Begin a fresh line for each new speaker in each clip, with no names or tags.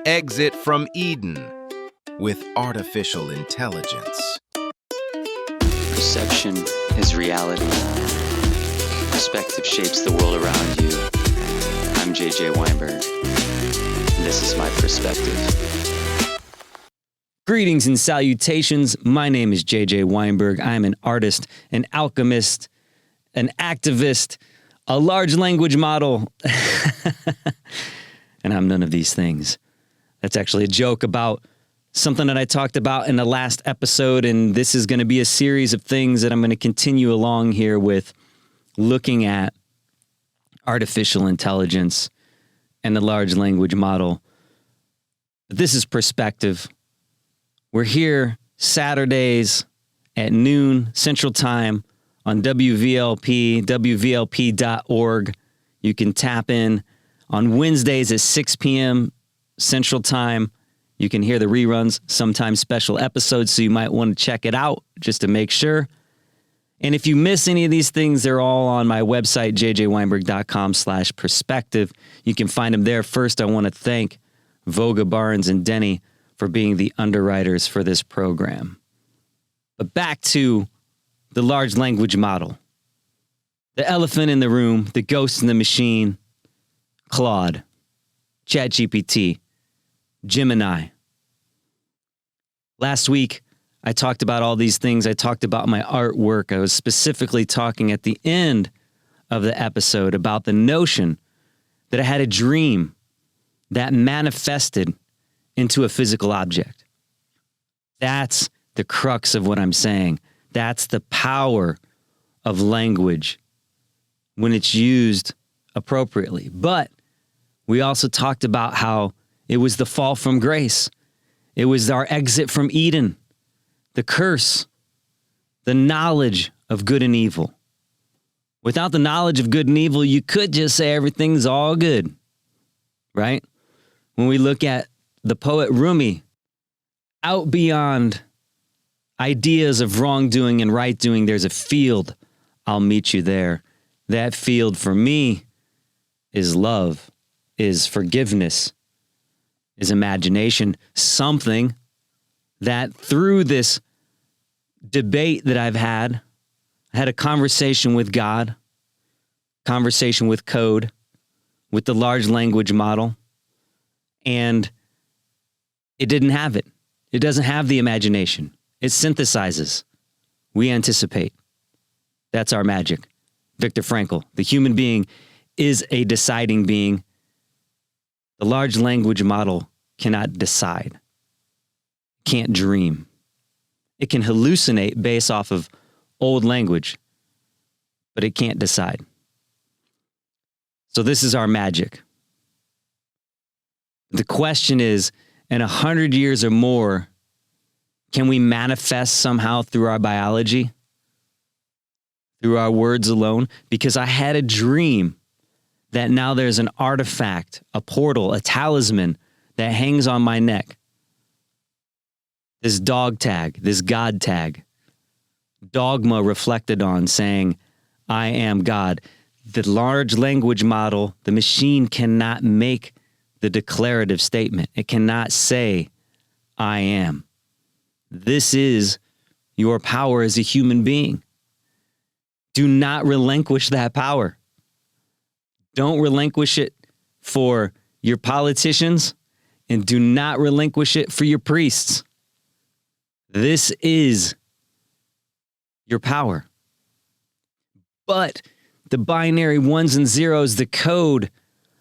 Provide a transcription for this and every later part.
Exit from Eden with artificial intelligence.
Perception is reality. Perspective shapes the world around you. I'm JJ Weinberg, and this is my perspective.
Greetings and salutations. My name is JJ Weinberg. I'm an artist, an alchemist, an activist, a large language model, and I'm none of these things. That's actually a joke about something that I talked about in the last episode, and this is going to be a series of things that I'm going to continue along here with, looking at artificial intelligence and the large language model. But this is perspective. We're here Saturdays at noon Central Time on WVLP, WVLP.org. You can tap in on Wednesdays at 6 p.m. Central Time. You can hear the reruns, sometimes special episodes, so you might want to check it out just to make sure. And if you miss any of these things, they're all on my website, jjweinberg.com/perspective. You can find them there. First, I want to thank Voga Barnes and Denny for being the underwriters for this program. But back to the large language model. The elephant in the room, the ghost in the machine, Claude, ChatGPT, Gemini. Last week, I talked about all these things. I talked about my artwork. I was specifically talking at the end of the episode about the notion that I had a dream that manifested into a physical object. That's the crux of what I'm saying. That's the power of language when it's used appropriately. But we also talked about how it was the fall from grace. It was our exit from Eden, the curse, the knowledge of good and evil. Without the knowledge of good and evil, you could just say everything's all good, right? When we look at the poet Rumi, out beyond ideas of wrongdoing and right doing, there's a field. I'll meet you there. That field for me is love, is forgiveness, is imagination, something that through this debate that I had a conversation with God, conversation with code, with the large language model, and it didn't have it. It doesn't have the imagination. It synthesizes. We anticipate. That's our magic. Viktor Frankl, the human being is a deciding being. The large language model cannot decide, can't dream. It can hallucinate based off of old language, but it can't decide. So this is our magic. The question is, in 100 years or more, can we manifest somehow through our biology, through our words alone? Because I had a dream that now there's an artifact, a portal, a talisman that hangs on my neck. This dog tag, this God tag, dogma reflected on saying, I am God. The large language model, the machine cannot make the declarative statement. It cannot say, I am. This is your power as a human being. Do not relinquish that power. Don't relinquish it for your politicians, and do not relinquish it for your priests. This is your power. But the binary ones and zeros, the code,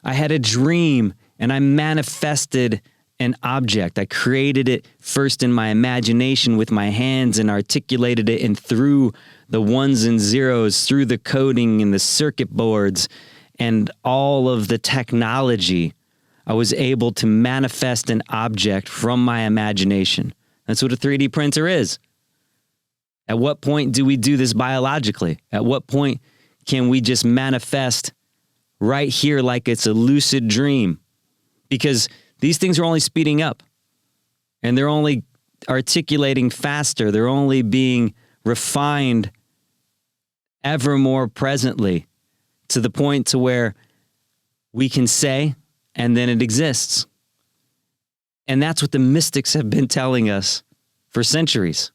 I had a dream and I manifested an object. I created it first in my imagination with my hands and articulated it, and through the ones and zeros, through the coding and the circuit boards and all of the technology, I was able to manifest an object from my imagination. That's what a 3D printer is. At what point do we do this biologically? At what point can we just manifest right here like it's a lucid dream? Because these things are only speeding up, and they're only articulating faster. They're only being refined ever more presently, to the point to where we can say, and then it exists. And that's what the mystics have been telling us for centuries.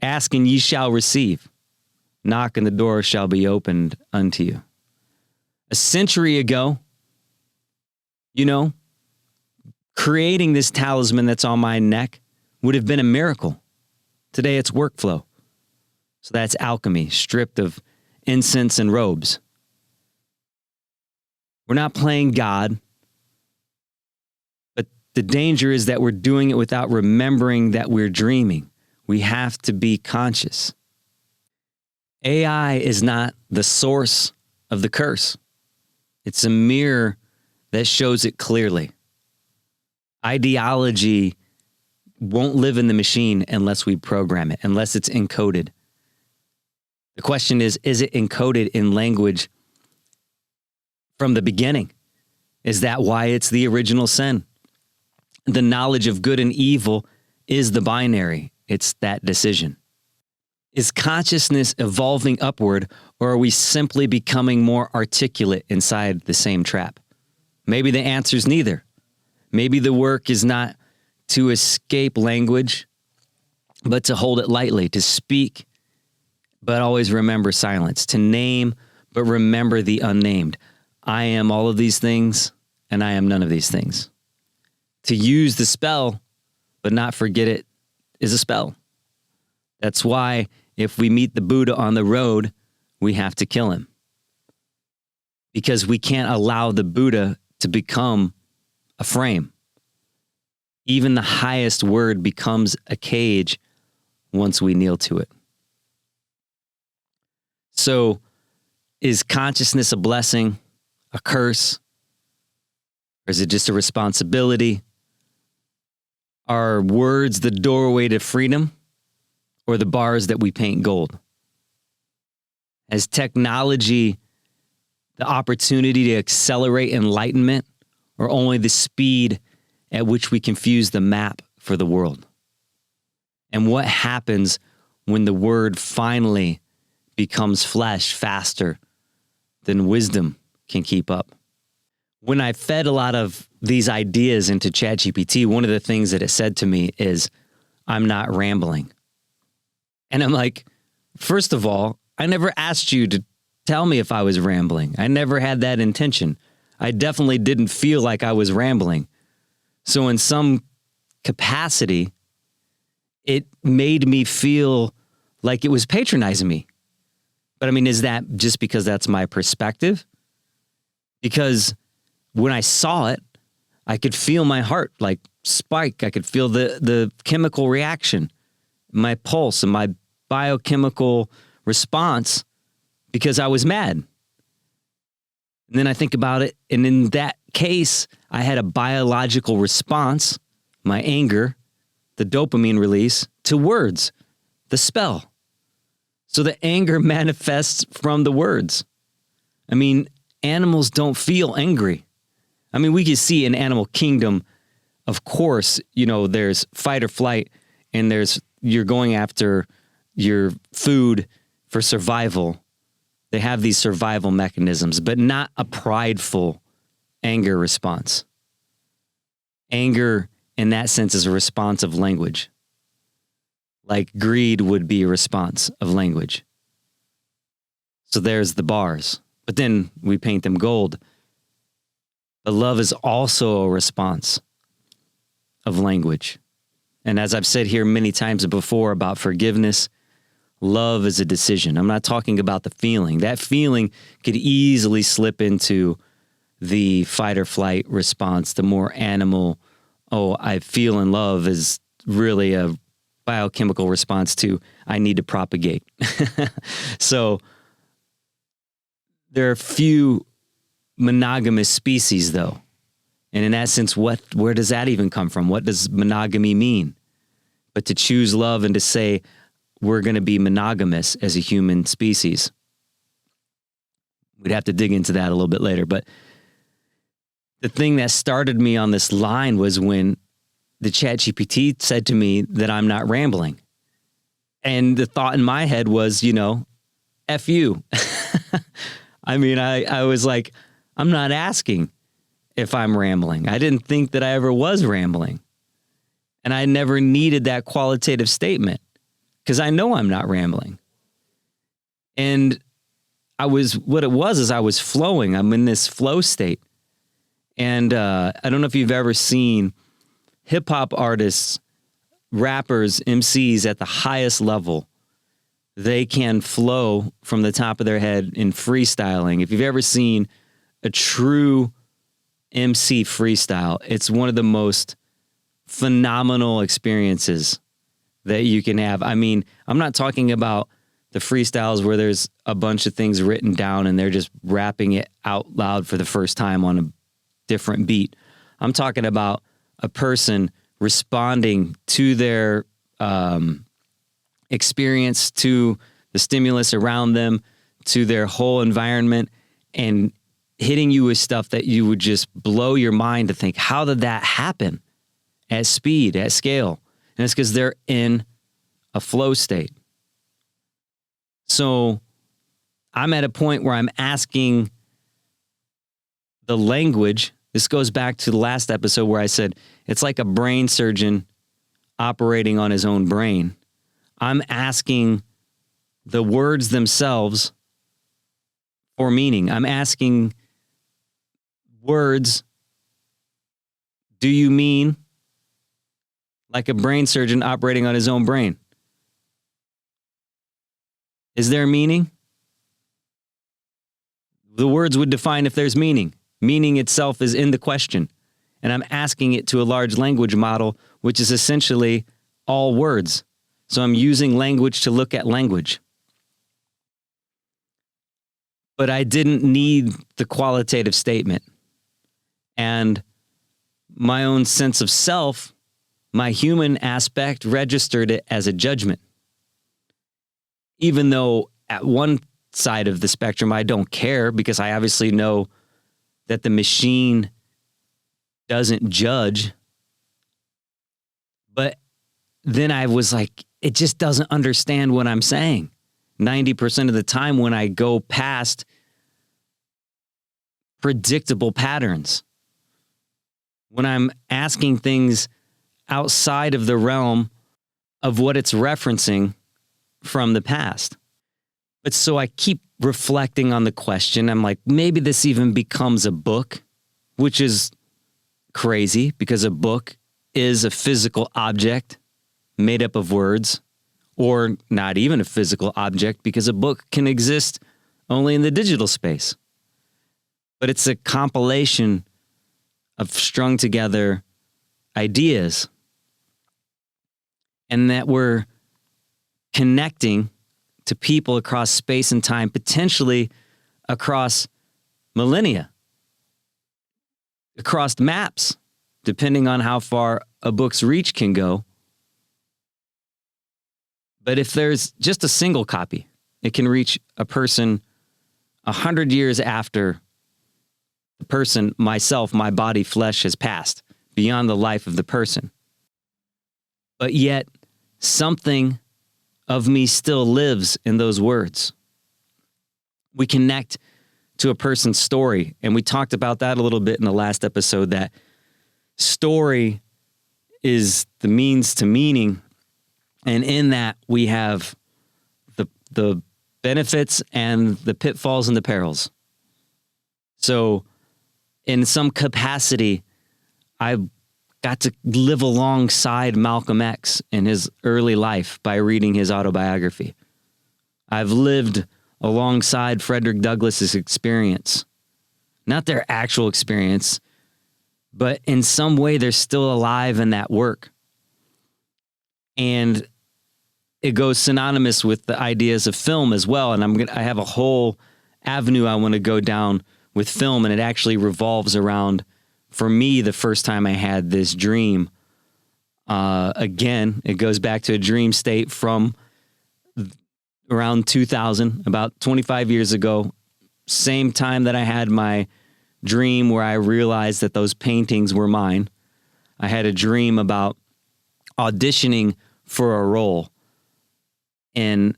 Ask and ye shall receive. Knock and the door shall be opened unto you. A century ago, creating this talisman that's on my neck would have been a miracle. Today it's workflow. So that's alchemy, stripped of incense and robes. We're not playing God, but the danger is that we're doing it without remembering that we're dreaming. We have to be conscious. AI is not the source of the curse. It's a mirror that shows it clearly. Ideology won't live in the machine unless we program it, unless it's encoded. The question is it encoded in language from the beginning? Is that why it's the original sin? The knowledge of good and evil is the binary. It's that decision. Is consciousness evolving upward, or are we simply becoming more articulate inside the same trap? Maybe the answer is neither. Maybe the work is not to escape language, but to hold it lightly, to speak, but always remember silence, to name, but remember the unnamed. I am all of these things, and I am none of these things. To use the spell, but not forget it is a spell. That's why if we meet the Buddha on the road, we have to kill him. Because we can't allow the Buddha to become a frame. Even the highest word becomes a cage once we kneel to it. So, is consciousness a blessing, a curse? Or is it just a responsibility? Are words the doorway to freedom, or the bars that we paint gold? Has technology the opportunity to accelerate enlightenment, or only the speed at which we confuse the map for the world? And what happens when the word finally becomes flesh faster than wisdom can keep up? When I fed a lot of these ideas into ChatGPT, one of the things that it said to me is, I'm not rambling. And I'm like, first of all, I never asked you to tell me if I was rambling. I never had that intention. I definitely didn't feel like I was rambling. So in some capacity, it made me feel like it was patronizing me. But I mean, is that just because that's my perspective? Because when I saw it, I could feel my heart like spike. I could feel the chemical reaction, my pulse and my biochemical response, because I was mad. And then I think about it, and in that case, I had a biological response, my anger, the dopamine release, to words, the spell. So the anger manifests from the words. I mean, animals don't feel angry. I mean, we can see in animal kingdom, of course, there's fight or flight, and you're going after your food for survival. They have these survival mechanisms, but not a prideful anger response. Anger, in that sense, is a response of language. Like greed would be a response of language. So there's the bars. But then we paint them gold. But love is also a response of language. And as I've said here many times before about forgiveness, love is a decision. I'm not talking about the feeling. That feeling could easily slip into the fight or flight response. The more animal, I feel in love is really a biochemical response to I need to propagate. So there are few monogamous species, though. And in that sense, where does that even come from? What does monogamy mean? But to choose love and to say we're going to be monogamous as a human species. We'd have to dig into that a little bit later. But the thing that started me on this line was when the ChatGPT said to me that I'm not rambling. And the thought in my head was, F you. I mean, I was like, I'm not asking if I'm rambling. I didn't think that I ever was rambling. And I never needed that qualitative statement because I know I'm not rambling. And I was flowing. I'm in this flow state. And I don't know if you've ever seen hip hop artists, rappers, MCs at the highest level. They can flow from the top of their head in freestyling. If you've ever seen a true MC freestyle, it's one of the most phenomenal experiences that you can have. I mean, I'm not talking about the freestyles where there's a bunch of things written down and they're just rapping it out loud for the first time on a different beat. I'm talking about a person responding to their experience, to the stimulus around them, to their whole environment, and hitting you with stuff that you would just blow your mind to think, how did that happen at speed, at scale? And it's because they're in a flow state. So I'm at a point where I'm asking the language. This goes back to the last episode where I said it's like a brain surgeon operating on his own brain. I'm asking the words themselves for meaning. I'm asking words, do you mean like a brain surgeon operating on his own brain? Is there meaning? The words would define if there's meaning. Meaning itself is in the question. And I'm asking it to a large language model, which is essentially all words. So I'm using language to look at language. But I didn't need the qualitative statement. And my own sense of self, my human aspect, registered it as a judgment. Even though at one side of the spectrum, I don't care because I obviously know that the machine doesn't judge. But then I was like, it just doesn't understand what I'm saying. 90% of the time when I go past predictable patterns, when I'm asking things outside of the realm of what it's referencing from the past. But so I keep reflecting on the question. I'm like, maybe this even becomes a book, which is crazy because a book is a physical object made up of words, or not even a physical object because a book can exist only in the digital space. But it's a compilation of strung together ideas, and that we're connecting to people across space and time, potentially across millennia, across maps, depending on how far a book's reach can go. But if there's just a single copy, it can reach a person 100 years after the person, myself, my body, flesh has passed, beyond the life of the person. But yet, something of me still lives in those words. We connect to a person's story, and we talked about that a little bit in the last episode, that story is the means to meaning, and in that we have the benefits and the pitfalls and the perils. So in some capacity, I got to live alongside Malcolm X in his early life by reading his autobiography. I've lived alongside Frederick Douglass's experience. Not their actual experience, but in some way they're still alive in that work. And it goes synonymous with the ideas of film as well. And I have a whole avenue I want to go down with film, and it actually revolves around, for me, the first time I had this dream. Again, it goes back to a dream state from around 2000, about 25 years ago, same time that I had my dream where I realized that those paintings were mine. I had a dream about auditioning for a role in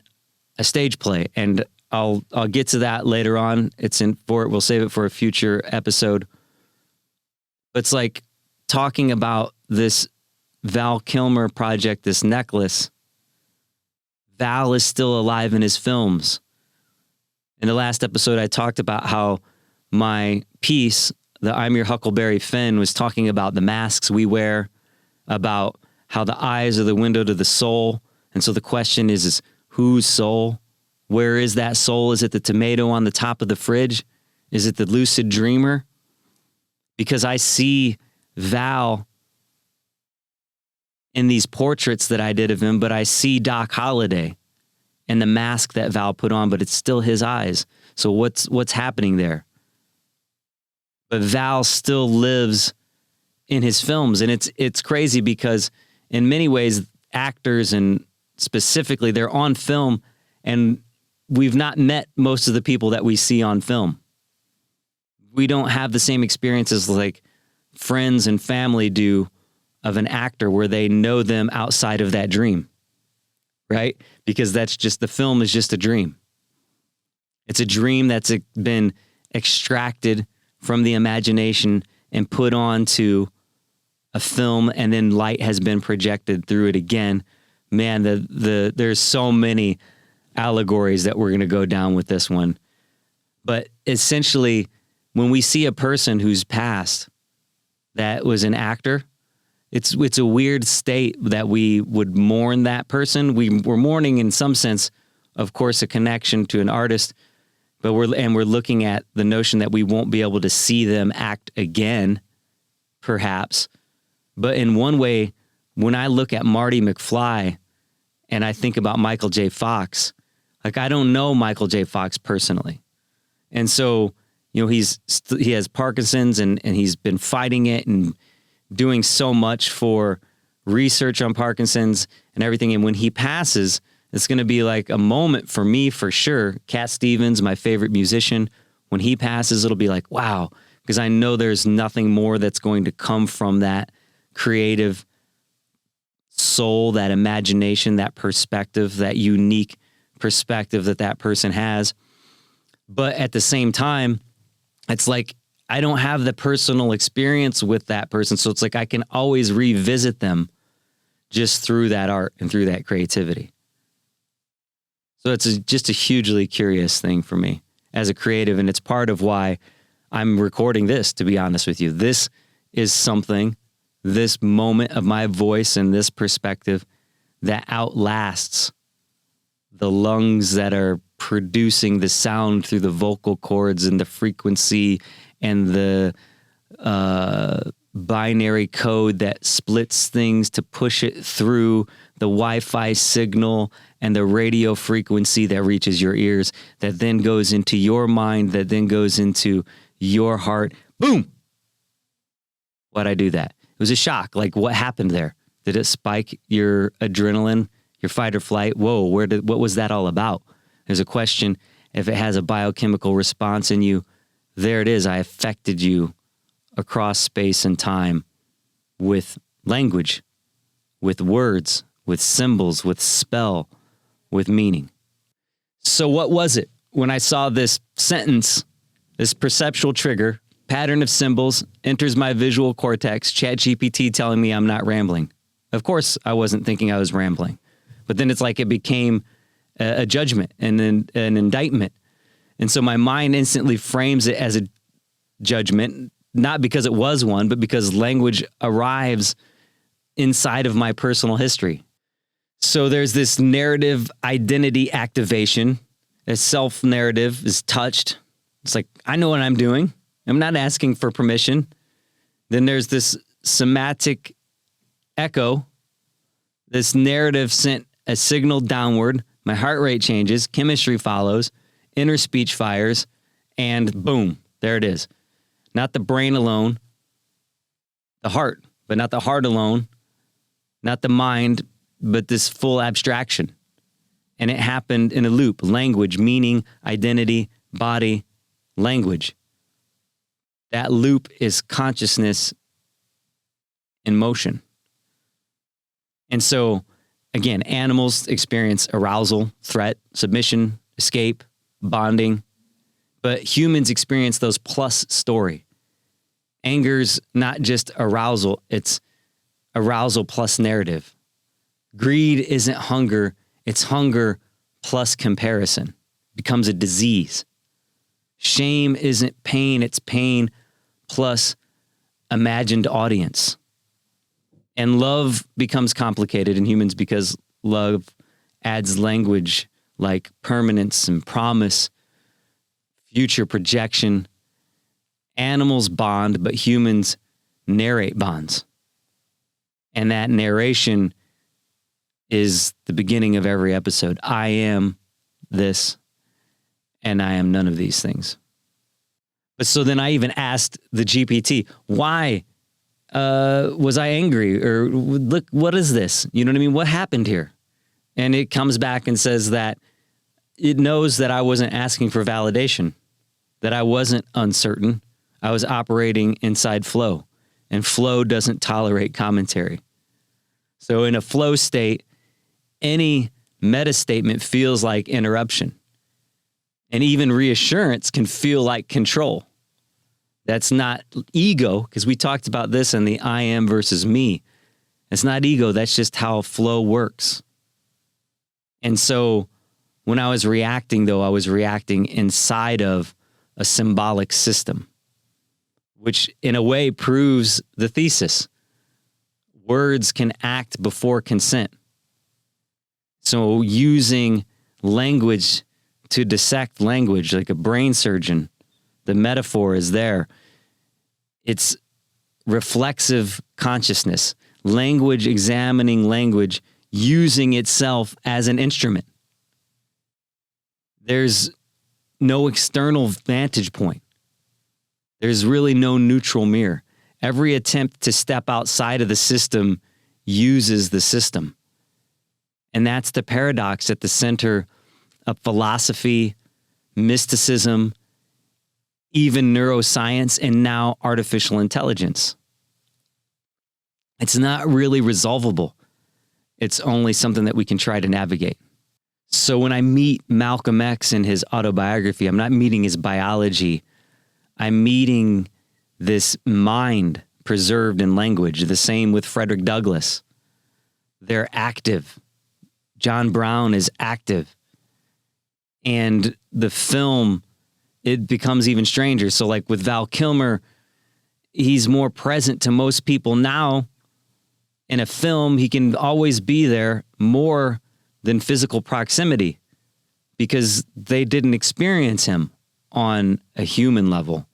a stage play, and I'll get to that later on. We'll save it for a future episode. But it's like talking about this Val Kilmer project this necklace, Val is still alive in his films. In the last episode, I talked about how my piece, the I'm Your Huckleberry Finn, was talking about the masks we wear, about how the eyes are the window to the soul. And so the question is whose soul? Where is that soul? Is it the tomato on the top of the fridge? Is it the lucid dreamer? Because I see Val in these portraits that I did of him, but I see Doc Holliday and the mask that Val put on, but it's still his eyes. So what's happening there? But Val still lives in his films, and it's crazy because in many ways, actors and specifically they're on film, and we've not met most of the people that we see on film. We don't have the same experiences like friends and family do of an actor where they know them outside of that dream, right? Because that's just, the film is just a dream. It's a dream that's been extracted from the imagination and put onto a film, and then light has been projected through it again. Man, there's so many allegories that we're going to go down with this one. But essentially, when we see a person who's passed that was an actor, it's a weird state that we would mourn that person. We're mourning in some sense, of course, a connection to an artist, but we're looking at the notion that we won't be able to see them act again, perhaps. But in one way, when I look at Marty McFly and I think about Michael J. Fox, like I don't know Michael J. Fox personally. And so, you know, he has Parkinson's and he's been fighting it and doing so much for research on Parkinson's and everything. And when he passes, it's going to be like a moment for me, for sure. Cat Stevens, my favorite musician, when he passes, it'll be like, wow, because I know there's nothing more that's going to come from that creative soul, that imagination, that perspective, that unique perspective that person has. But at the same time, it's like I don't have the personal experience with that person. So it's like I can always revisit them just through that art and through that creativity. So it's just a hugely curious thing for me as a creative. And it's part of why I'm recording this, to be honest with you. This is something, this moment of my voice and this perspective that outlasts the lungs that are producing the sound through the vocal cords and the frequency and the binary code that splits things to push it through the Wi-Fi signal and the radio frequency that reaches your ears, that then goes into your mind, that then goes into your heart. Boom! Why'd I do that? It was a shock. Like, what happened there? Did it spike your adrenaline, your fight or flight? Whoa, what was that all about? There's a question. If it has a biochemical response in you, there it is. I affected you across space and time with language, with words, with symbols, with spell, with meaning. So what was it when I saw this sentence, this perceptual trigger, pattern of symbols, enters my visual cortex, ChatGPT telling me I'm not rambling? Of course, I wasn't thinking I was rambling. But then it's like it became a judgment and an indictment. And so my mind instantly frames it as a judgment, not because it was one, but because language arrives inside of my personal history. So there's this narrative identity activation. A self-narrative is touched. It's like, I know what I'm doing. I'm not asking for permission. Then there's this somatic echo. This narrative sent a signal downward. My heart rate changes. Chemistry follows. Inner speech fires. And boom, there it is. Not the brain alone. The heart, but not the heart alone. Not the mind, but this full abstraction. And it happened in a loop. Language, meaning, identity, body, language. That loop is consciousness in motion. And so, again, animals experience arousal, threat, submission, escape, bonding. But humans experience those plus story. Anger's not just arousal, it's arousal plus narrative. Greed isn't hunger, it's hunger plus comparison. It becomes a disease. Shame isn't pain, it's pain plus imagined audience. And love becomes complicated in humans because love adds language like permanence and promise, future projection. Animals bond, but humans narrate bonds. And that narration is the beginning of every episode. I am this, and I am none of these things. But so then I even asked the GPT, why was I angry? Or look, what is this? You know what I mean? What happened here? And it comes back and says that it knows that I wasn't asking for validation, that I wasn't uncertain. I was operating inside flow, and flow doesn't tolerate commentary. So in a flow state, any meta statement feels like interruption. And even reassurance can feel like control. That's not ego, because we talked about this in the I am versus me. It's not ego, that's just how flow works. And so when I was reacting, though, I was reacting inside of a symbolic system, which in a way proves the thesis. Words can act before consent. So using language to dissect language, like a brain surgeon, the metaphor is there. It's reflexive consciousness, language examining language, using itself as an instrument. There's no external vantage point. There's really no neutral mirror. Every attempt to step outside of the system uses the system. And that's the paradox at the center of philosophy, mysticism, even neuroscience, and now artificial intelligence. It's not really resolvable. It's only something that we can try to navigate. So when I meet Malcolm X in his autobiography, I'm not meeting his biology. I'm meeting this mind preserved in language. The same with Frederick Douglass. They're active. John Brown is active. And the film, it becomes even stranger. So like with Val Kilmer, he's more present to most people now. In a film, he can always be there more than physical proximity because they didn't experience him on a human level.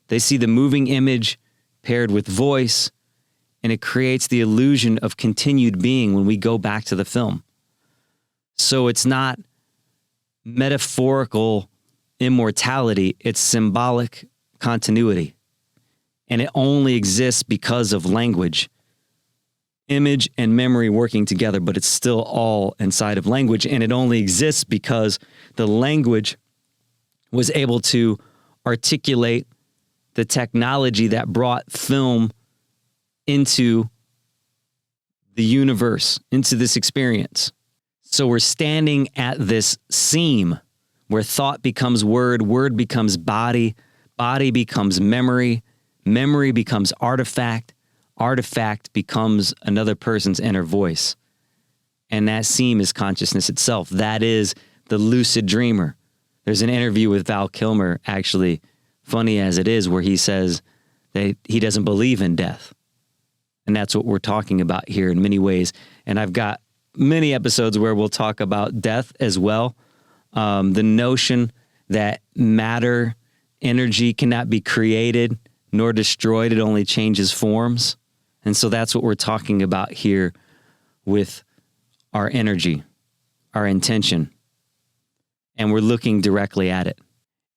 They see the moving image paired with voice, and it creates the illusion of continued being when we go back to the film. So it's not metaphorical immortality, it's symbolic continuity. And it only exists because of language. Image and memory working together, but it's still all inside of language. And it only exists because the language was able to articulate the technology that brought film into the universe, into this experience. So we're standing at this seam where thought becomes word, word becomes body, body becomes memory, memory becomes artifact, artifact becomes another person's inner voice. And that seam is consciousness itself. That is the lucid dreamer. There's an interview with Val Kilmer, actually, funny as it is, where he says that he doesn't believe in death. And that's what we're talking about here in many ways. And I've got many episodes where we'll talk about death as well. The notion that matter, energy cannot be created nor destroyed. It only changes forms. And so that's what we're talking about here with our energy, our intention. And we're looking directly at it.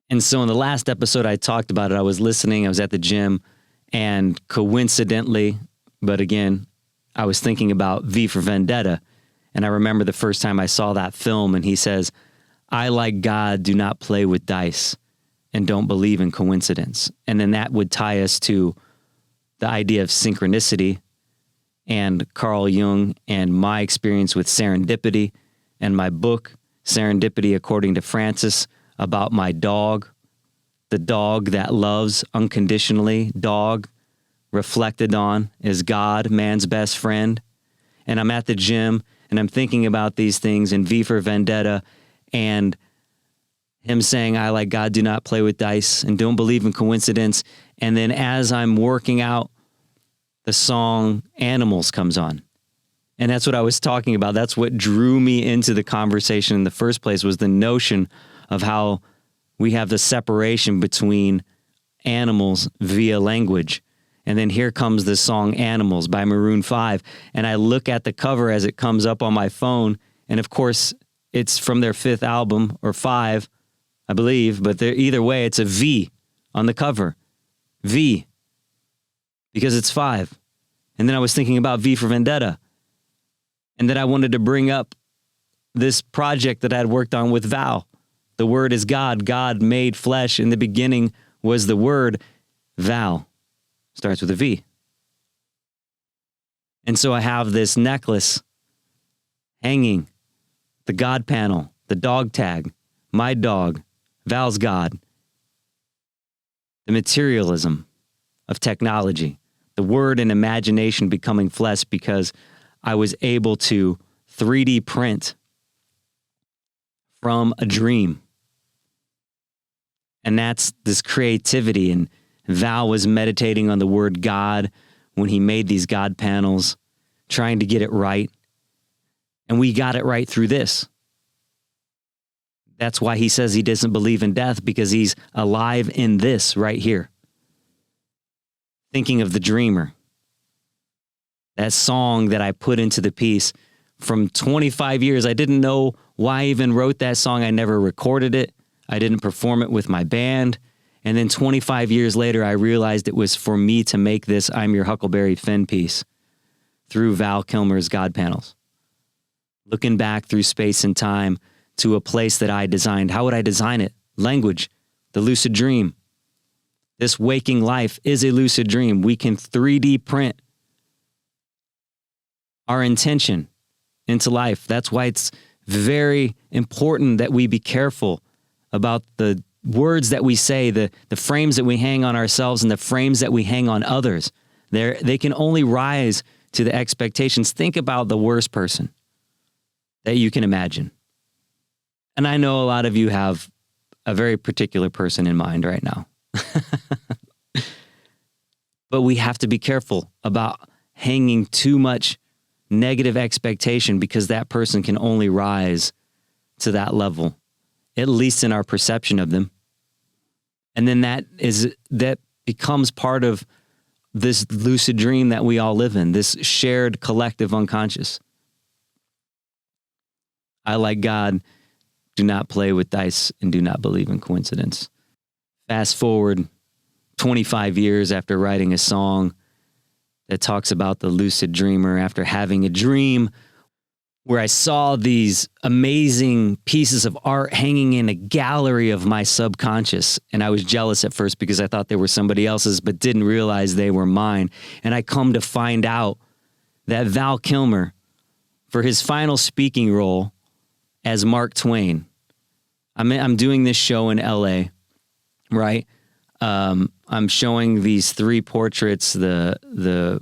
And so in the last episode, I talked about it. I was listening. I was at the gym. And coincidentally, but again, I was thinking about V for Vendetta. And I remember the first time I saw that film, and he says, I, like God, do not play with dice and don't believe in coincidence. And then that would tie us to the idea of synchronicity and Carl Jung and my experience with serendipity and my book, Serendipity According to Francis, about my dog, the dog that loves unconditionally, dog, reflected on is God, man's best friend. And I'm at the gym and I'm thinking about these things in V for Vendetta and him saying, I like God, do not play with dice and don't believe in coincidence. And then as I'm working out, the song Animals comes on. And that's what I was talking about. That's what drew me into the conversation in the first place, was the notion of how we have the separation between animals via language. And then here comes the song Animals by Maroon 5. And I look at the cover as it comes up on my phone. And of course, it's from their 5th album, or 5, I believe. But either way, it's a V on the cover. V. Because it's 5. And then I was thinking about V for Vendetta. And then I wanted to bring up this project that I had worked on with Val. The Word is God. God made flesh. In the beginning was the Word. Val starts with a V. And so I have this necklace hanging, the God panel, the dog tag, my dog, Val's God, the materialism of technology, the word and imagination becoming flesh because I was able to 3D print from a dream. And that's this creativity. And Val was meditating on the word God when he made these God panels, trying to get it right. And we got it right through this. That's why he says he doesn't believe in death, because he's alive in this right here. Thinking of The Dreamer, that song that I put into the piece from 25 years. I didn't know why I even wrote that song. I never recorded it. I didn't perform it with my band. And then 25 years later, I realized it was for me to make this I'm Your Huckleberry Finn piece through Val Kilmer's God panels. Looking back through space and time to a place that I designed. How would I design it? Language, the lucid dream. This waking life is a lucid dream. We can 3D print our intention into life. That's why it's very important that we be careful about the words that we say, the frames that we hang on ourselves and the frames that we hang on others. They can only rise to the expectations. Think about the worst person that you can imagine. And I know a lot of you have a very particular person in mind right now. But we have to be careful about hanging too much negative expectation, because that person can only rise to that level, at least in our perception of them. And then that becomes part of this lucid dream that we all live in, this shared collective unconscious. I, like God, do not play with dice and do not believe in coincidence. Fast forward 25 years after writing a song that talks about the lucid dreamer, after having a dream where I saw these amazing pieces of art hanging in a gallery of my subconscious. And I was jealous at first because I thought they were somebody else's, but didn't realize they were mine. And I come to find out that Val Kilmer, for his final speaking role as Mark Twain, I'm doing this show in LA, right? I'm showing these 3 portraits, the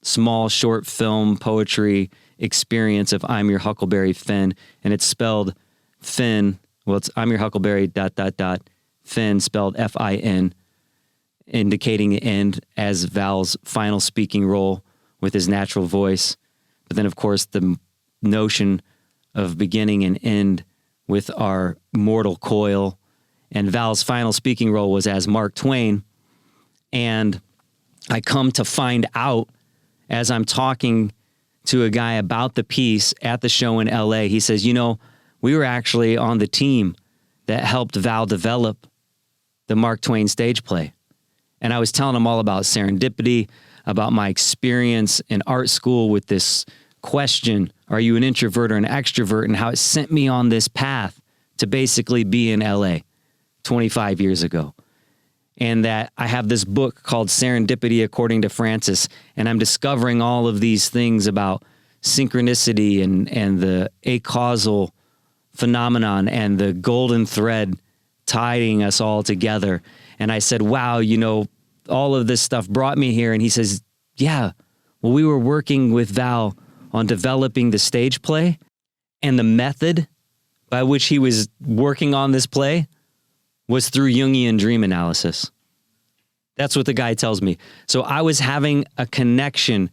small short film poetry experience of I'm Your Huckleberry Finn, and it's spelled Finn. Well, it's I'm Your Huckleberry ... Finn, spelled Fin, indicating the end as Val's final speaking role with his natural voice. But then, of course, the notion of beginning and end with our mortal coil. And Val's final speaking role was as Mark Twain. And I come to find out as I'm talking to a guy about the piece at the show in LA, he says, we were actually on the team that helped Val develop the Mark Twain stage play. And I was telling him all about serendipity, about my experience in art school with this question, are you an introvert or an extrovert, and how it sent me on this path to basically be in LA 25 years ago. And that I have this book called Serendipity According to Francis, and I'm discovering all of these things about synchronicity and the acausal phenomenon and the golden thread tying us all together. And I said, wow, all of this stuff brought me here. And he says, yeah, well, we were working with Val on developing the stage play, and the method by which he was working on this play was through Jungian dream analysis. That's what the guy tells me. So I was having a connection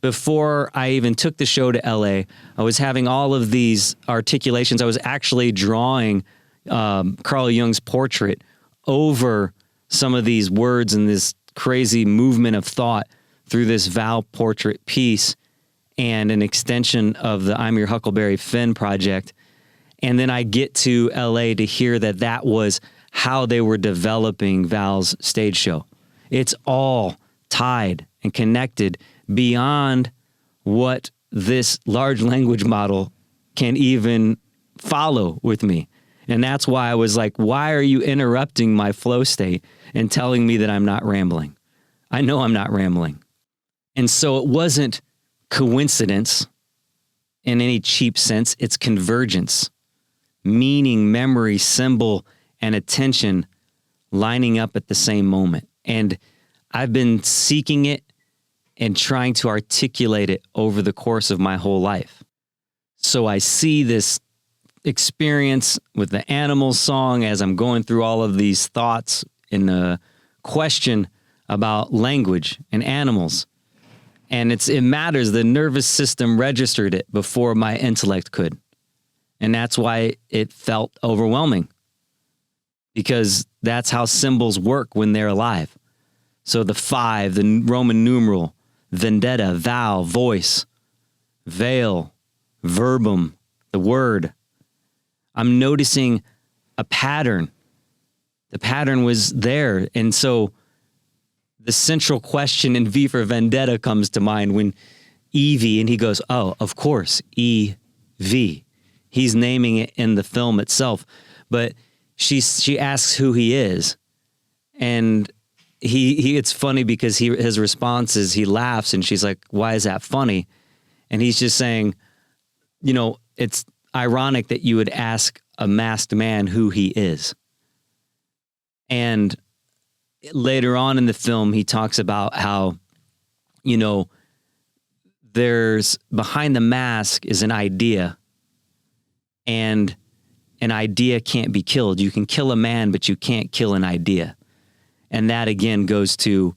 before I even took the show to LA. I was having all of these articulations. I was actually drawing Carl Jung's portrait over some of these words and this crazy movement of thought through this Val portrait piece and an extension of the I'm Your Huckleberry Finn project. And then I get to LA to hear that that was how they were developing Val's stage show. It's all tied and connected beyond what this large language model can even follow with me. And that's why I was like, why are you interrupting my flow state and telling me that I'm not rambling? I know I'm not rambling. And so it wasn't coincidence in any cheap sense. It's convergence, meaning, memory, symbol, and attention lining up at the same moment. And I've been seeking it and trying to articulate it over the course of my whole life. So I see this experience with the animals song as I'm going through all of these thoughts in a question about language and animals. And it matters. The nervous system registered it before my intellect could. And that's why it felt overwhelming, because that's how symbols work when they're alive. So the 5, the Roman numeral, vendetta, vow, voice, veil, verbum, the word. I'm noticing a pattern. The pattern was there. And so the central question in V for Vendetta comes to mind when Evie, and he goes, oh, of course, E-V. He's naming it in the film itself. But she asks who he is. And he it's funny because his response is he laughs, and she's like, why is that funny? And he's just saying, you know, it's ironic that you would ask a masked man who he is. And later on in the film, he talks about how, you know, there's behind the mask is an idea, and an idea can't be killed. You can kill a man, but you can't kill an idea. And that again goes to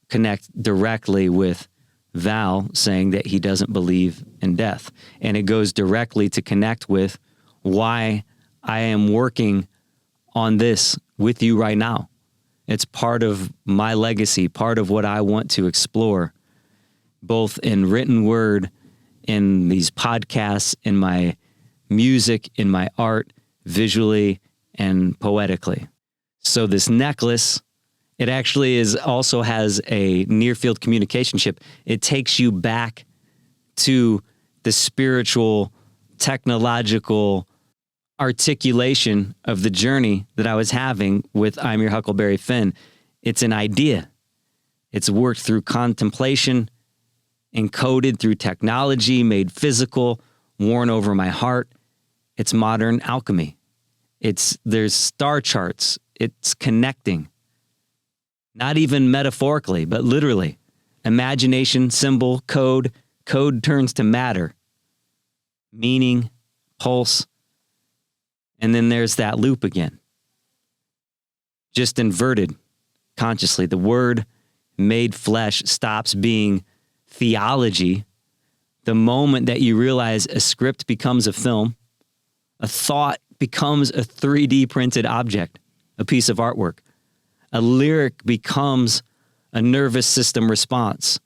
connect directly with Val saying that he doesn't believe in death. And it goes directly to connect with why I am working on this with you right now. It's part of my legacy, part of what I want to explore, both in written word, in these podcasts, in my music, in my art, visually and poetically. So this necklace, it actually also has a near field communication chip. It takes you back to the spiritual, technological articulation of the journey that I was having with I'm Your Huckleberry Finn. It's an idea. It's worked through contemplation, encoded through technology, made physical, worn over my heart. It's modern alchemy. There's star charts. It's connecting. Not even metaphorically, but literally. Imagination, symbol, code. Code turns to matter. Meaning, pulse. And then there's that loop again. Just inverted consciously. The word made flesh stops being theology the moment that you realize a script becomes a film, a thought becomes a 3D printed object, a piece of artwork. A lyric becomes a nervous system response.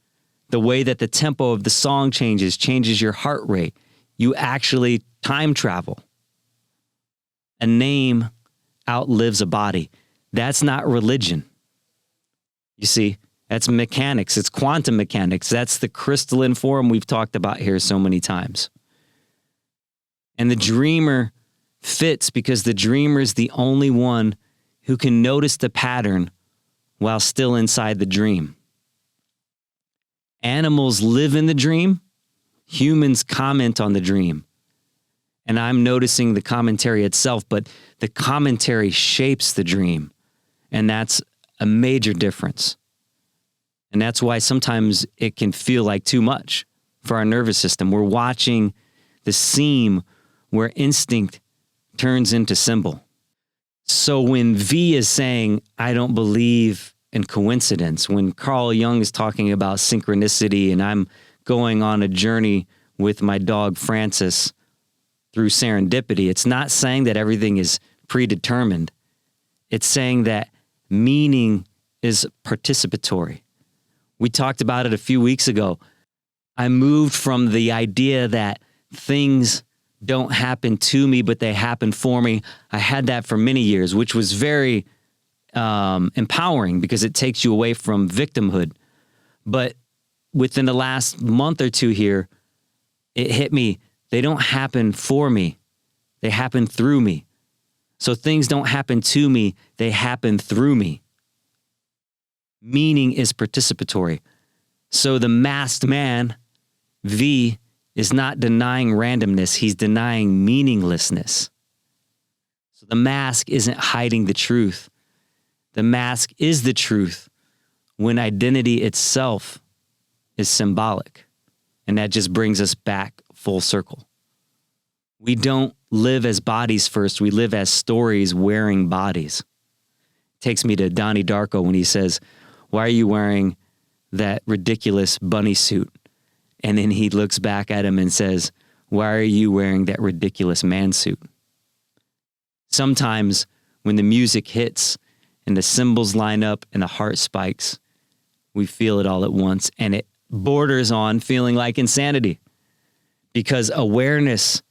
The way that the tempo of the song changes your heart rate. You actually time travel. A name outlives a body. That's not religion. You see, that's mechanics. It's quantum mechanics. That's the crystalline form we've talked about here so many times. And the dreamer fits because the dreamer is the only one who can notice the pattern while still inside the dream. Animals live in the dream. Humans comment on the dream. And I'm noticing the commentary itself, but the commentary shapes the dream. And that's a major difference. And that's why sometimes it can feel like too much for our nervous system. We're watching the seam where instinct turns into symbol. So when V is saying, I don't believe in coincidence, when Carl Jung is talking about synchronicity and I'm going on a journey with my dog Francis through serendipity, it's not saying that everything is predetermined. It's saying that meaning is participatory. We talked about it a few weeks ago. I moved from the idea that things don't happen to me, but they happen for me. I had that for many years, which was very empowering because it takes you away from victimhood. But within the last month or two here, it hit me. They don't happen for me. They happen through me. So things don't happen to me. They happen through me. Meaning is participatory. So the masked man, V, is not denying randomness. He's denying meaninglessness. So the mask isn't hiding the truth. The mask is the truth when identity itself is symbolic. And that just brings us back full circle. We don't live as bodies first. We live as stories wearing bodies. Takes me to Donnie Darko when he says, why are you wearing that ridiculous bunny suit? And then he looks back at him and says, why are you wearing that ridiculous man suit? Sometimes when the music hits and the cymbals line up and the heart spikes, we feel it all at once, and it borders on feeling like insanity because awareness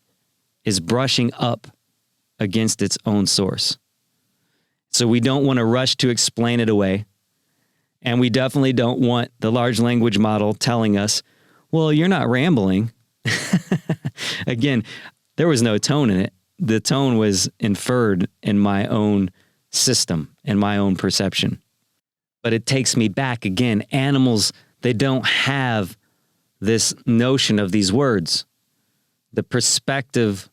is brushing up against its own source. So we don't want to rush to explain it away. And we definitely don't want the large language model telling us, well, you're not rambling. Again, there was no tone in it. The tone was inferred in my own system and my own perception. But it takes me back again. Animals, they don't have this notion of these words. The perspective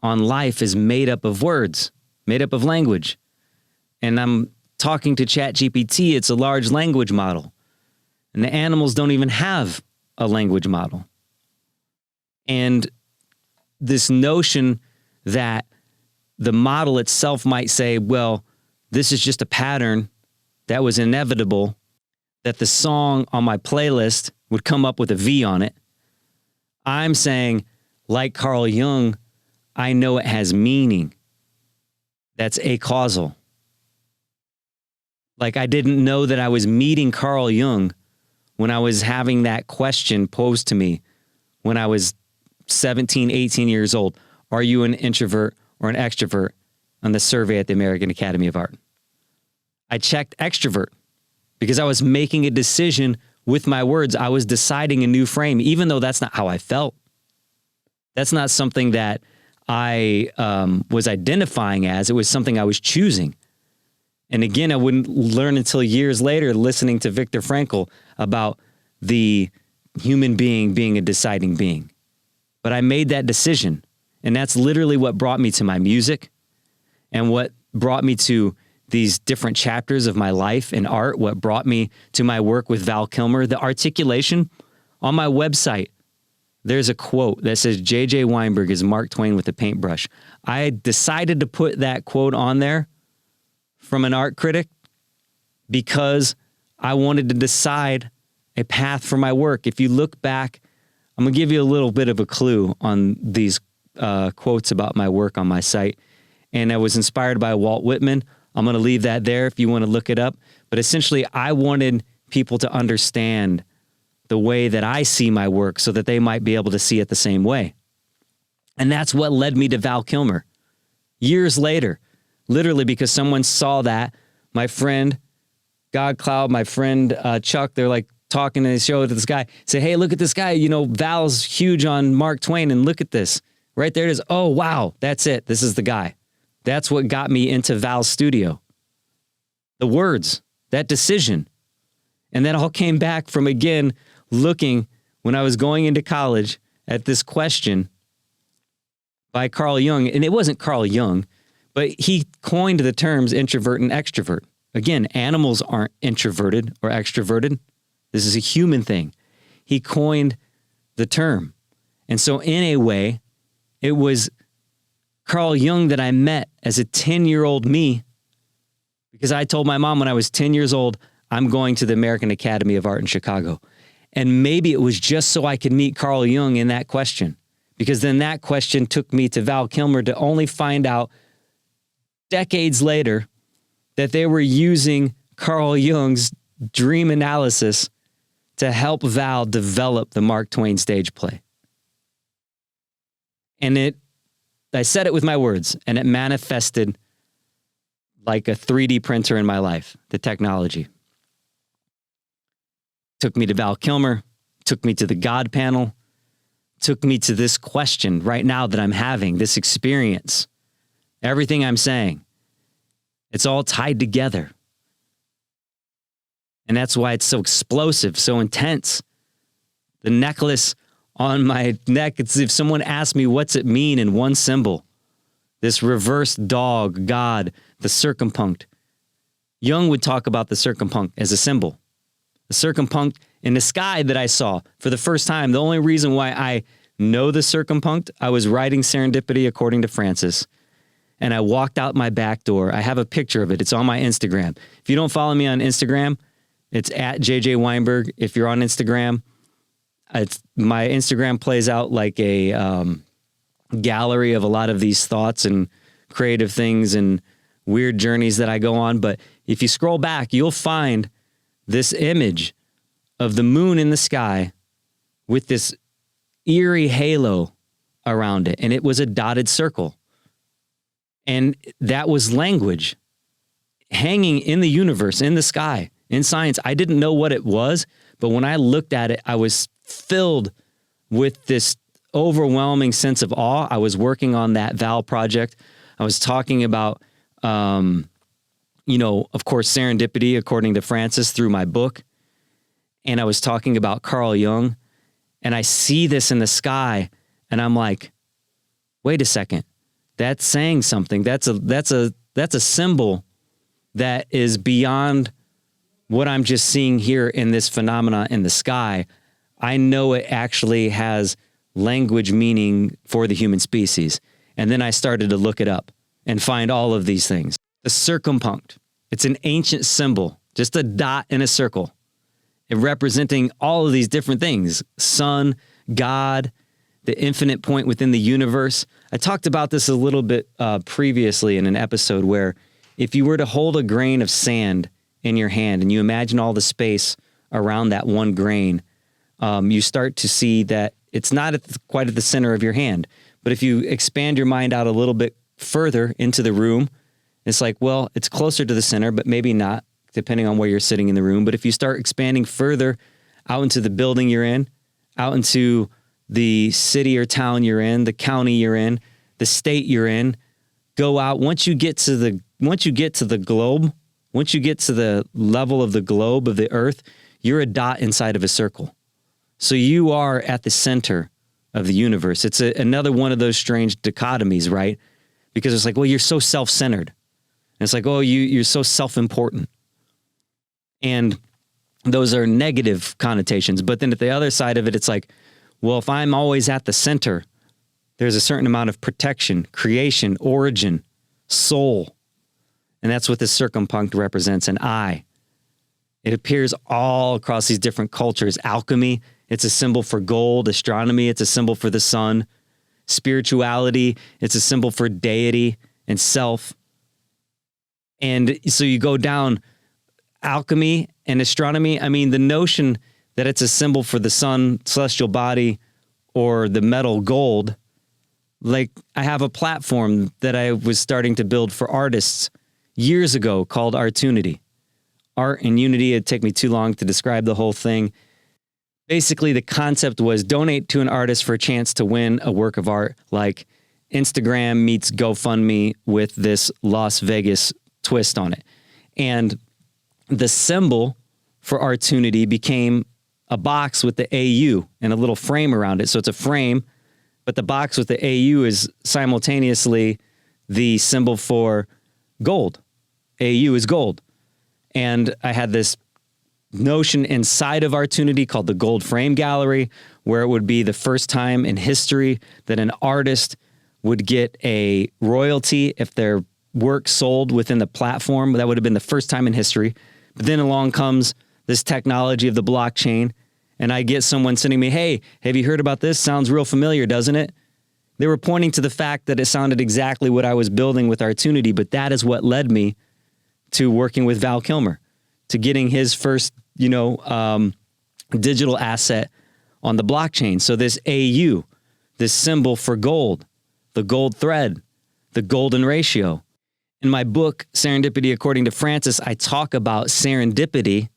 on life is made up of words, made up of language. And I'm talking to ChatGPT, it's a large language model. And the animals don't even have a language model. And this notion that the model itself might say, well, this is just a pattern that was inevitable, that the song on my playlist would come up with a V on it. I'm saying, like Carl Jung, I know it has meaning. That's acausal. Like I didn't know that I was meeting Carl Jung when I was having that question posed to me when I was 17, 18 years old. Are you an introvert or an extrovert on the survey at the American Academy of Art? I checked extrovert because I was making a decision with my words. I was deciding a new frame, even though that's not how I felt. That's not something that I was identifying as. It was something I was choosing. And again, I wouldn't learn until years later listening to Viktor Frankl about the human being a deciding being. But I made that decision. And that's literally what brought me to my music and what brought me to these different chapters of my life in art, what brought me to my work with Val Kilmer. The articulation on my website, there's a quote that says, J.J. Weinberg is Mark Twain with a paintbrush. I decided to put that quote on there from an art critic because I wanted to decide a path for my work. If you look back, I'm going to give you a little bit of a clue on these quotes about my work on my site. And I was inspired by Walt Whitman. I'm going to leave that there if you want to look it up. But essentially, I wanted people to understand the way that I see my work so that they might be able to see it the same way. And that's what led me to Val Kilmer. Years later, literally because someone saw that, my friend, God Cloud, my friend Chuck, they're like talking and they show it to this guy, say, hey, look at this guy, you know, Val's huge on Mark Twain and look at this. Right there it is. Oh, wow, that's it. This is the guy. That's what got me into Val's studio. The words, that decision. And that all came back from, again, looking when I was going into college at this question by Carl Jung. And it wasn't Carl Jung, but he coined the terms introvert and extrovert. Again, animals aren't introverted or extroverted. This is a human thing. He coined the term. And so in a way, it was Carl Jung that I met as a 10-year-old me, because I told my mom when I was 10 years old, I'm going to the American Academy of Art in Chicago. And maybe it was just so I could meet Carl Jung in that question, because then that question took me to Val Kilmer to only find out decades later that they were using Carl Jung's dream analysis to help Val develop the Mark Twain stage play. And I said it with my words, and it manifested like a 3D printer in my life, the technology. Took me to Val Kilmer, took me to the God panel, took me to this question right now that I'm having, this experience. Everything I'm saying, it's all tied together. And that's why it's so explosive, so intense. The necklace on my neck, it's if someone asked me what's it mean in one symbol. This reverse dog, God, the circumpunct. Jung would talk about the circumpunct as a symbol. The circumpunct in the sky that I saw for the first time. The only reason why I know the circumpunct, I was writing Serendipity according to Francis, and I walked out my back door. I have a picture of it. It's on my Instagram. If you don't follow me on Instagram, it's at JJ Weinberg. If you're on Instagram, my Instagram plays out like a gallery of a lot of these thoughts and creative things and weird journeys that I go on. But if you scroll back, you'll find this image of the moon in the sky with this eerie halo around it. And it was a dotted circle. And that was language hanging in the universe, in the sky, in science. I didn't know what it was, but when I looked at it, I was filled with this overwhelming sense of awe. I was working on that Val project. I was talking about, of course, serendipity according to Francis through my book. And I was talking about Carl Jung. And I see this in the sky, and I'm like, wait a second. That's saying something. That's a symbol that is beyond what I'm just seeing here in this phenomena in the sky. I know it actually has language meaning for the human species. And then I started to look it up and find all of these things. The circumpunct, it's an ancient symbol, just a dot in a circle, and representing all of these different things: sun, God, the infinite point within the universe. I talked about this a little bit previously in an episode where if you were to hold a grain of sand in your hand and you imagine all the space around that one grain, you start to see that it's not quite at the center of your hand. But if you expand your mind out a little bit further into the room, it's like, well, it's closer to the center, but maybe not, depending on where you're sitting in the room. But if you start expanding further out into the building you're in, out into the city or town you're in, the county you're in, the state you're in, go out. Once you get to the globe, once you get to the level of the globe of the earth, you're a dot inside of a circle. So you are at the center of the universe. It's another one of those strange dichotomies, right? Because it's like, well, you're so self-centered. And it's like, oh, you're so self-important. And those are negative connotations. But then at the other side of it, it's like, well, if I'm always at the center, there's a certain amount of protection, creation, origin, soul. And that's what this circumpunct represents, an eye. It appears all across these different cultures. Alchemy, it's a symbol for gold. Astronomy, it's a symbol for the sun. Spirituality, it's a symbol for deity and self. And so you go down alchemy and astronomy. I mean, the notion that it's a symbol for the sun, celestial body, or the metal gold. Like, I have a platform that I was starting to build for artists years ago called Artunity. Art and Unity. It'd take me too long to describe the whole thing. Basically, the concept was donate to an artist for a chance to win a work of art, like Instagram meets GoFundMe with this Las Vegas twist on it. And the symbol for Artunity became a box with the AU and a little frame around it. So it's a frame, but the box with the AU is simultaneously the symbol for gold. AU is gold. And I had this notion inside of Artunity called the Gold Frame Gallery, where it would be the first time in history that an artist would get a royalty if their work sold within the platform. That would have been the first time in history. But then along comes this technology of the blockchain, and I get someone sending me, hey, have you heard about this? Sounds real familiar, doesn't it? They were pointing to the fact that it sounded exactly what I was building with Artunity, but that is what led me to working with Val Kilmer, to getting his first, digital asset on the blockchain. So this AU, this symbol for gold, the gold thread, the golden ratio. In my book, Serendipity According to Francis, I talk about serendipity,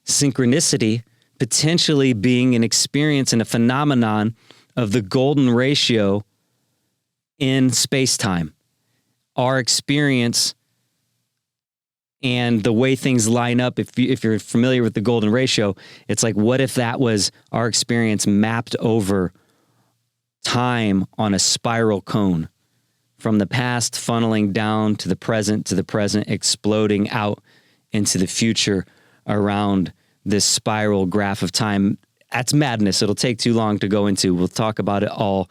synchronicity, potentially being an experience and a phenomenon of the golden ratio in space-time. Our experience and the way things line up, if you're familiar with the golden ratio, it's like, what if that was our experience mapped over time on a spiral cone, from the past funneling down to the present, exploding out into the future around this spiral graph of time. That's madness. It'll take too long to go into. We'll talk about it all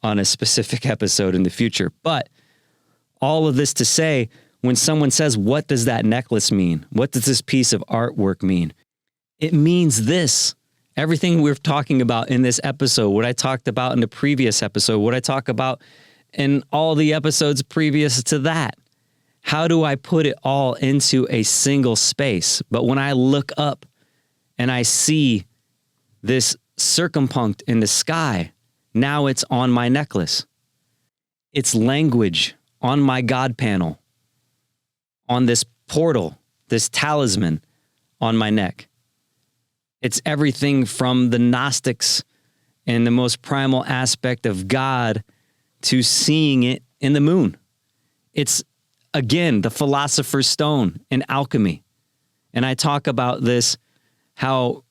on a specific episode in the future. But all of this to say, when someone says, what does that necklace mean? What does this piece of artwork mean? It means this. Everything we're talking about in this episode, what I talked about in the previous episode, what I talk about in all the episodes previous to that. How do I put it all into a single space? But when I look up and I see this circumpunct in the sky, now it's on my necklace. It's language on my God panel, on this portal, this talisman on my neck. It's everything from the Gnostics and the most primal aspect of God to seeing it in the moon. It's, again, the Philosopher's Stone in alchemy. And I talk about this, how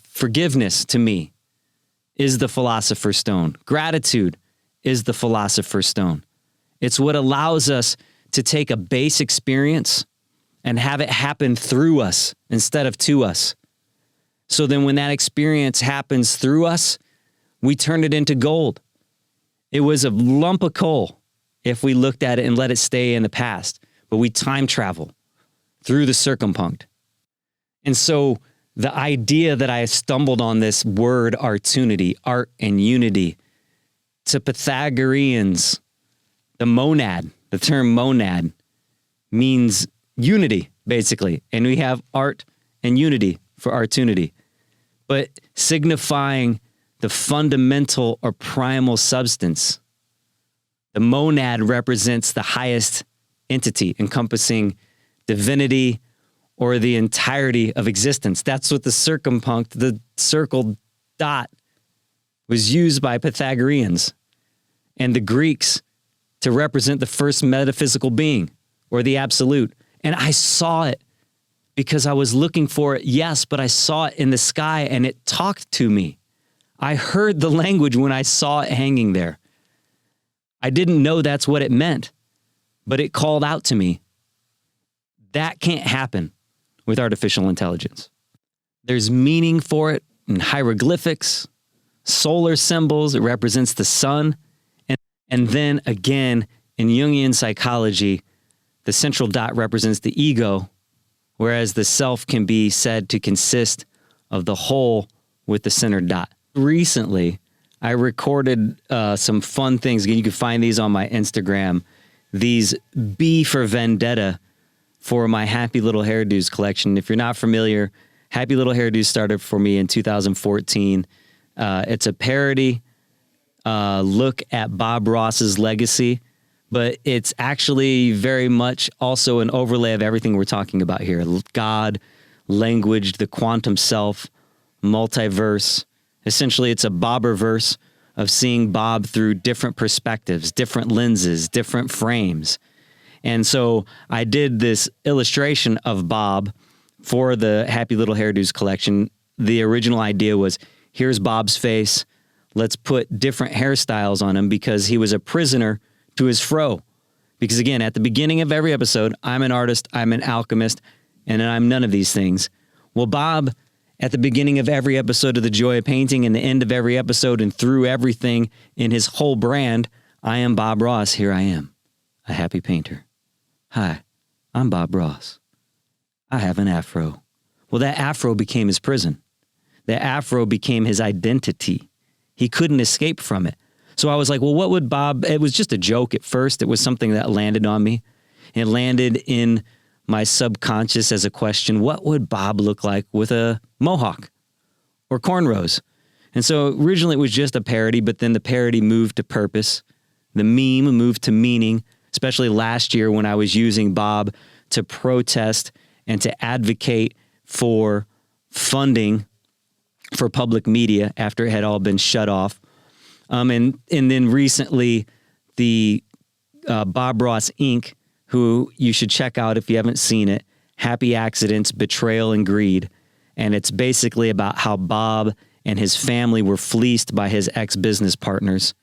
forgiveness to me is the Philosopher's Stone. Gratitude is the Philosopher's Stone. It's what allows us to take a base experience and have it happen through us instead of to us. So then when that experience happens through us, we turn it into gold. It was a lump of coal if we looked at it and let it stay in the past, but we time travel through the circumpunct. And so the idea that I stumbled on this word artunity, art and unity, to Pythagoreans, the monad, the term monad means unity, basically. And we have art and unity for artunity, but signifying the fundamental or primal substance. The monad represents the highest entity encompassing divinity or the entirety of existence. That's what the circumpunct, the circled dot, was used by Pythagoreans and the Greeks to represent the first metaphysical being or the absolute. And I saw it because I was looking for it, yes, but I saw it in the sky and it talked to me. I heard the language when I saw it hanging there. I didn't know that's what it meant, but it called out to me. That can't happen with artificial intelligence. There's meaning for it in hieroglyphics, solar symbols. It represents the sun. And then again, in Jungian psychology, the central dot represents the ego, whereas the self can be said to consist of the whole with the center dot. Recently, I recorded some fun things. Again, you can find these on my Instagram. These B for Vendetta for my Happy Little Hairdos collection. If you're not familiar, Happy Little Hairdos started for me in 2014. It's a parody look at Bob Ross's legacy, but it's actually very much also an overlay of everything we're talking about here. God, language, the quantum self, multiverse. Essentially, it's a Bobberverse of seeing Bob through different perspectives, different lenses, different frames. And so I did this illustration of Bob for the Happy Little Hairdos collection. The original idea was, here's Bob's face. Let's put different hairstyles on him because he was a prisoner to his fro. Because again, at the beginning of every episode, I'm an artist, I'm an alchemist, and I'm none of these things. Well, Bob, at the beginning of every episode of The Joy of Painting and the end of every episode and through everything in his whole brand, I am Bob Ross. Here I am, a happy painter. Hi, I'm Bob Ross. I have an afro. Well, that afro became his prison. That afro became his identity. He couldn't escape from it. So I was like, well, what would Bob, it was just a joke at first. It was something that landed on me. It landed in my subconscious as a question. What would Bob look like with a mohawk or cornrows? And so originally it was just a parody, but then the parody moved to purpose. The meme moved to meaning, especially last year when I was using Bob to protest and to advocate for funding for public media after it had all been shut off. And then recently, the Bob Ross Inc., who you should check out if you haven't seen it, Happy Accidents, Betrayal, and Greed. And it's basically about how Bob and his family were fleeced by his ex-business partners.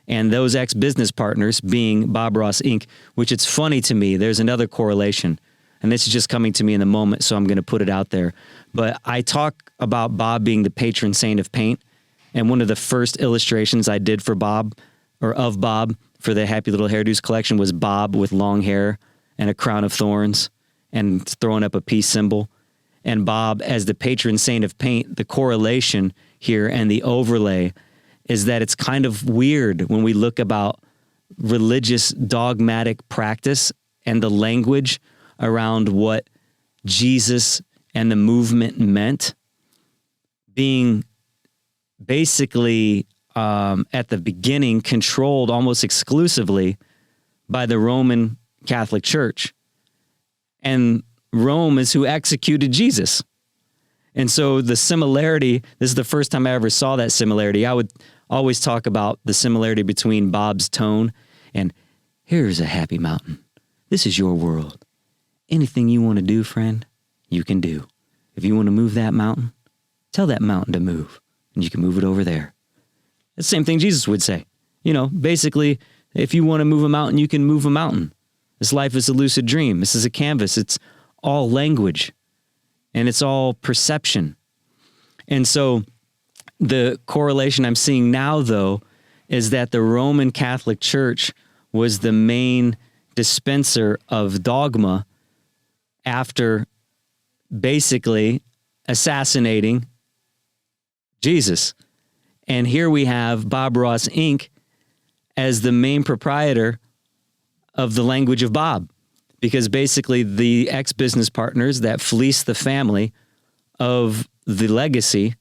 And those ex-business partners being Bob Ross Inc., which it's funny to me, there's another correlation. And this is just coming to me in the moment, so I'm going to put it out there. But I talk about Bob being the patron saint of paint. And one of the first illustrations I did for Bob, or of Bob, for the Happy Little Hairdos collection was Bob with long hair and a crown of thorns and throwing up a peace symbol. And Bob as the patron saint of paint, the correlation here and the overlay is that it's kind of weird when we look about religious dogmatic practice and the language around what Jesus and the movement meant being basically at the beginning controlled almost exclusively by the Roman Catholic Church. And Rome is who executed Jesus. And so the similarity, this is the first time I ever saw that similarity. I would always talk about the similarity between Bob's tone and here's a happy mountain. This is your world. Anything you want to do, friend, you can do. If you want to move that mountain, tell that mountain to move. And you can move it over there. It's the same thing Jesus would say. You know, basically, if you want to move a mountain, you can move a mountain. This life is a lucid dream. This is a canvas. It's all language. And it's all perception. And so the correlation I'm seeing now, though, is that the Roman Catholic Church was the main dispenser of dogma after basically assassinating Jesus. And here we have Bob Ross Inc. as the main proprietor of the language of Bob, because basically the ex-business partners that fleece the family of the legacy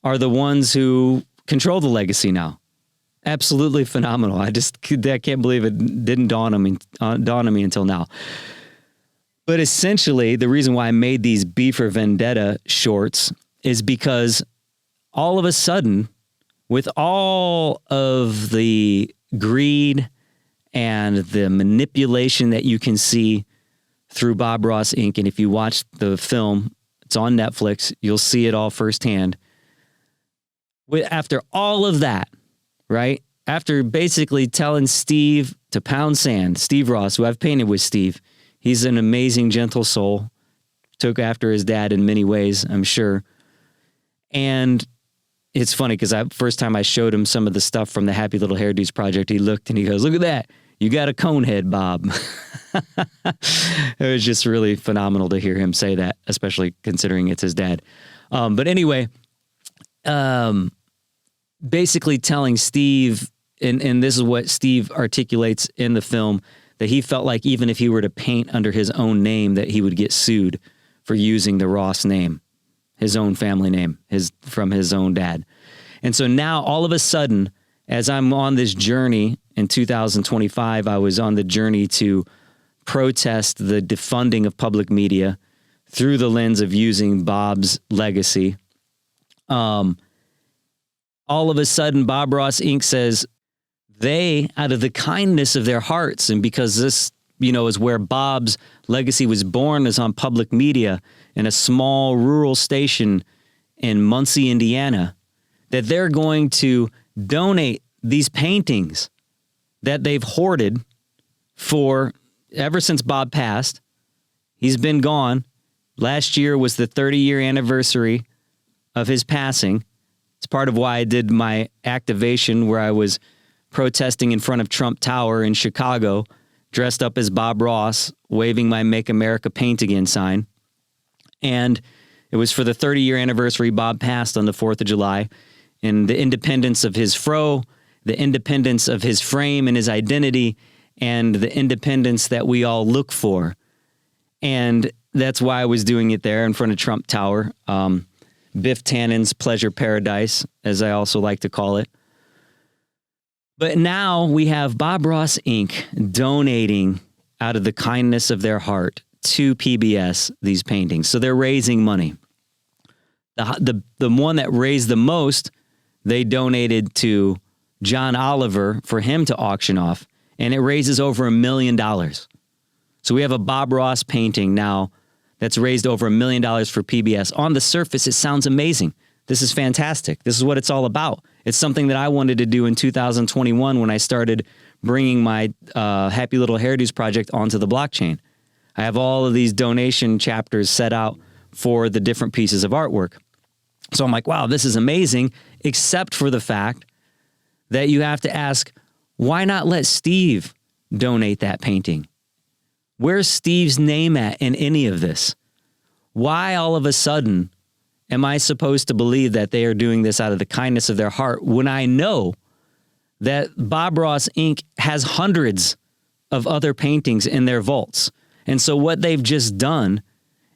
are the ones who control the legacy now. Absolutely phenomenal. I can't believe it didn't dawn on me until now. But essentially, the reason why I made these B for Vendetta shorts is because all of a sudden, with all of the greed and the manipulation that you can see through Bob Ross Inc., and if you watch the film, it's on Netflix, you'll see it all firsthand. After all of that, right? After basically telling Steve to pound sand, Steve Ross, who I've painted with Steve, he's an amazing, gentle soul, took after his dad in many ways, I'm sure. And it's funny because first time I showed him some of the stuff from the Happy Little Hairdos project, he looked and he goes, "Look at that. You got a cone head, Bob." It was just really phenomenal to hear him say that, especially considering it's his dad. But anyway, basically telling Steve, and this is what Steve articulates in the film, that he felt like even if he were to paint under his own name, that he would get sued for using the Ross name, his own family name, from his own dad. And so now all of a sudden, as I'm on this journey in 2025, I was on the journey to protest the defunding of public media through the lens of using Bob's legacy. All of a sudden, Bob Ross Inc. says they, out of the kindness of their hearts, and because this, is where Bob's legacy was born, is on public media in a small rural station in Muncie, Indiana, that they're going to donate these paintings that they've hoarded for ever since Bob passed. He's been gone. Last year was the 30-year anniversary of his passing. It's part of why I did my activation where I was protesting in front of Trump Tower in Chicago, dressed up as Bob Ross, waving my Make America Paint Again sign. And it was for the 30-year anniversary. Bob passed on the 4th of July. And the independence of his fro, the independence of his frame and his identity, and the independence that we all look for. And that's why I was doing it there in front of Trump Tower. Biff Tannen's Pleasure Paradise, as I also like to call it. But now we have Bob Ross Inc. donating out of the kindness of their heart to PBS these paintings. So they're raising money. The one that raised the most, they donated to John Oliver for him to auction off, and it raises over $1 million. So we have a Bob Ross painting now that's raised over $1 million for PBS. On the surface, it sounds amazing. This is fantastic. This is what it's all about. It's something that I wanted to do in 2021 when I started bringing my Happy Little Hairdos project onto the blockchain. I have all of these donation chapters set out for the different pieces of artwork. So I'm like, wow, this is amazing, except for the fact that you have to ask, why not let Steve donate that painting? Where's Steve's name at in any of this? Why all of a sudden am I supposed to believe that they are doing this out of the kindness of their heart when I know that Bob Ross Inc. has hundreds of other paintings in their vaults? And so what they've just done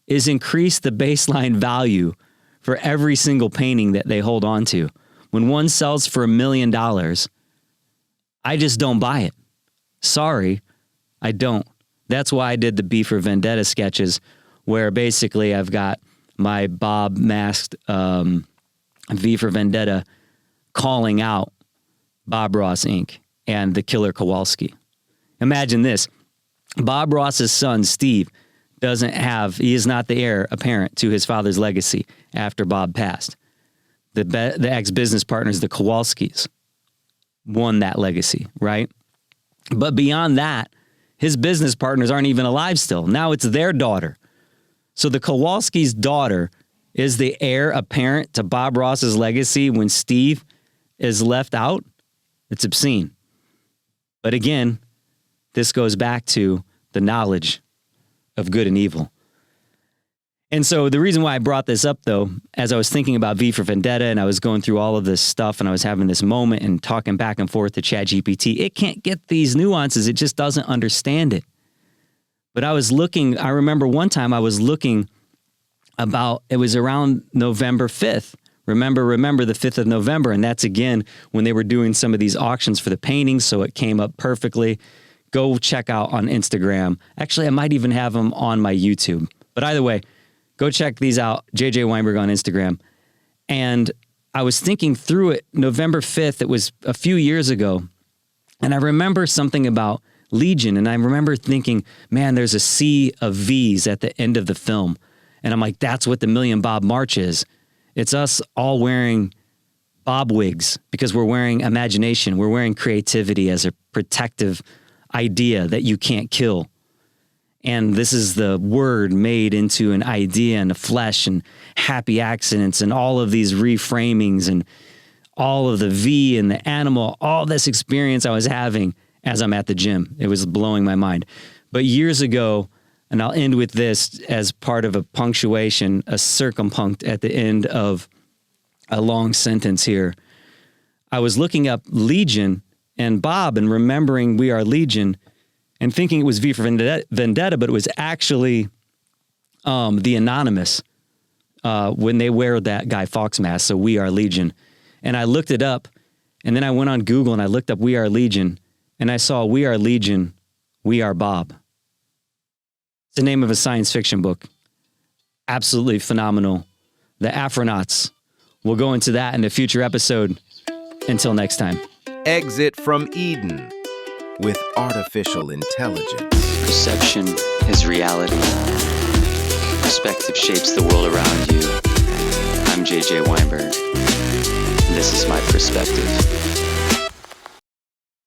is increase the baseline value for every single painting that they hold on to. When one sells for $1 million, I just don't buy it. Sorry, I don't. That's why I did the B for Vendetta sketches, where basically I've got my Bob masked V for Vendetta calling out Bob Ross Inc. and the killer Kowalski. Imagine this. Bob Ross's son, Steve, he is not the heir apparent to his father's legacy after Bob passed. The ex-business partners, the Kowalskis, won that legacy, right? But beyond that, his business partners aren't even alive still. Now it's their daughter. So the Kowalski's daughter is the heir apparent to Bob Ross's legacy when Steve is left out. It's obscene. But again, this goes back to the knowledge of good and evil. And so the reason why I brought this up, though, as I was thinking about V for Vendetta and I was going through all of this stuff and I was having this moment and talking back and forth to ChatGPT, it can't get these nuances. It just doesn't understand it. But I remember one time I was looking it was around November 5th. Remember the 5th of November. And that's, again, when they were doing some of these auctions for the paintings. So it came up perfectly. Go check out on Instagram. Actually, I might even have them on my YouTube. But either way, go check these out, JJ Weinberg on Instagram. And I was thinking through it, November 5th, it was a few years ago. And I remember something about Legion. And I remember thinking, man, there's a sea of V's at the end of the film. And I'm like, that's what the Million Bob March is. It's us all wearing bob wigs because we're wearing imagination. We're wearing creativity as a protective idea that you can't kill. And this is the word made into an idea and a flesh and happy accidents and all of these reframings and all of the V and the animal, all this experience I was having as I'm at the gym. It was blowing my mind. But years ago, and I'll end with this as part of a punctuation, a circumpunct at the end of a long sentence here. I was looking up Legion and Bob and remembering We Are Legion and thinking it was V for Vendetta, but it was actually the Anonymous when they wear that Guy Fawkes mask, so We Are Legion. And I looked it up, and then I went on Google and I looked up We Are Legion, and I saw We Are Legion, We Are Bob. It's the name of a science fiction book. Absolutely phenomenal. The Afronauts. We'll go into that in a future episode. Until next time.
Exit from Eden with artificial intelligence.
Perception is reality. Perspective shapes the world around you. I'm JJ Weinberg. This is my perspective.